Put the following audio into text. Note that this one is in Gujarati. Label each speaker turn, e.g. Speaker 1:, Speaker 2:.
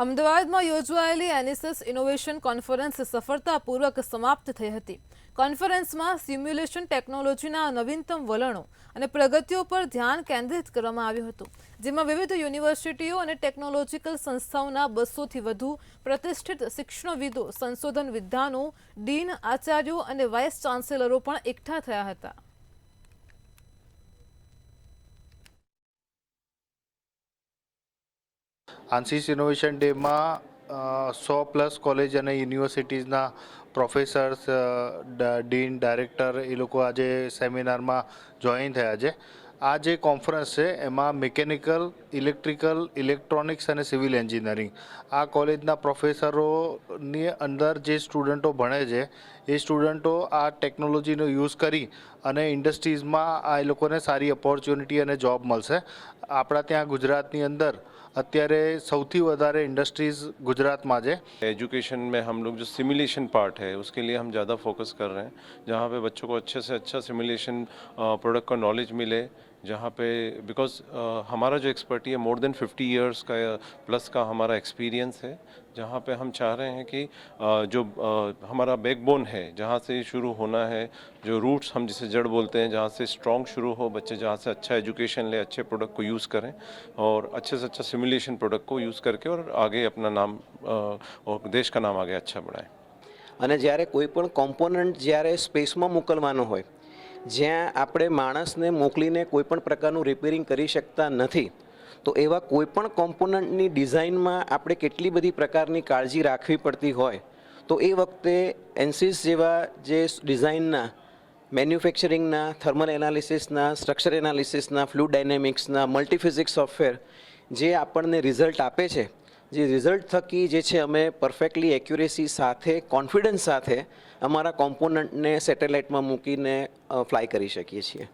Speaker 1: અમદાવાદમાં યોજાયેલી એનએસએસ ઇનોવેશન કોન્ફરન્સ સફળતાપૂર્વક સમાપ્ત થઈ હતી। કોન્ફરન્સમાં સિમ્યુલેશન ટેકનોલોજીના નવીનતમ વલણો અને પ્રગતિઓ પર ધ્યાન કેન્દ્રિત કરવામાં આવ્યું હતું, જેમાં વિવિધ યુનિવર્સિટીઓ અને ટેકનોલોજીકલ સંસ્થાઓના 200થી વધુ પ્રતિષ્ઠિત શિક્ષણવિદો, સંશોધન વિદ્વાનો, ડીન, આચાર્યો અને વાઇસ ચાન્સેલરો પણ એકઠા થયા હતા।
Speaker 2: આંશિષ ઇનોવેશન ડેમાં 100+ કોલેજ અને યુનિવર્સિટીઝના પ્રોફેસર્સ, ડીન, ડાયરેક્ટર એ લોકો આજે સેમિનારમાં જોઈન થયા છે। આ જે કોન્ફરન્સ છે એમાં મિકેનિકલ, ઇલેક્ટ્રિકલ, ઇલેક્ટ્રોનિક્સ અને સિવિલ એન્જિનિયરિંગ આ કોલેજના પ્રોફેસરોની અંદર જે સ્ટુડન્ટો ભણે છે એ સ્ટુડન્ટો આ ટેકનોલોજીનો યુઝ કરી અને ઇન્ડસ્ટ્રીઝમાં આ એ લોકોને સારી ઓપોર્ચ્યુનિટી અને જોબ મળશે। આપણા ત્યાં ગુજરાતની અંદર અત્યારે સૌથી વધારે इंडस्ट्रीज गुजरात में है।
Speaker 3: एजुकेशन में हम लोग जो सिमुलेशन पार्ट है उसके लिए हम ज़्यादा फोकस कर रहे हैं, जहाँ पे बच्चों को अच्छे से अच्छा सिमुलेशन प्रोडक्ट का नॉलेज मिले, जहाँ पे बिकॉज हमारा जो एक्सपर्टी है मोर देन 50 इयर्स का प्लस का हमारा एक्सपीरियंस है, जहाँ पे हम चाह रहे हैं कि जो हमारा बैकबोन है जहाँ से शुरू होना है, जो रूट्स हम जिसे जड़ बोलते हैं, जहाँ से स्ट्रॉन्ग शुरू हो, बच्चे जहाँ से अच्छा एजुकेशन ले, अच्छे प्रोडक्ट को यूज़ करें और अच्छे से अच्छा सिमुलेशन प्रोडक्ट को यूज़ करके और आगे अपना नाम और देश का नाम आगे अच्छा बढ़ाएं।
Speaker 4: અને જ્યારે કોઈ પણ કોમ્પોનન્ટ જ્યારે સ્પેસમાં મોકલવાનો હોય, જ્યાં આપણે માણસને મોકલીને કોઈ પણ પ્રકારનું રિપેરિંગ કરી શકતા નથી, તો એવા કોઈ પણ કોમ્પોનન્ટની ડિઝાઇનમાં આપણે કેટલી બધી પ્રકારની કાળજી રાખવી પડતી હોય, તો એ વખતે એનસીસ જેવા જે ડિઝાઇનના, મેન્યુફેક્ચરિંગના, થર્મલ એનાલિસિસના, સ્ટ્રક્ચર એનાલિસિસના, ફ્લુઇડ ડાયનેમિક્સના, મલ્ટીફિઝિક્સ સોફ્ટવેર જે આપણને રિઝલ્ટ આપે છે, જે રિઝલ્ટ થકી જે છે અમે પરફેક્ટલી એક્યુરેસી સાથે, કોન્ફિડન્સ સાથે અમારા કોમ્પોનન્ટને સેટેલાઇટમાં મૂકીને ફ્લાય કરી શકીએ છીએ।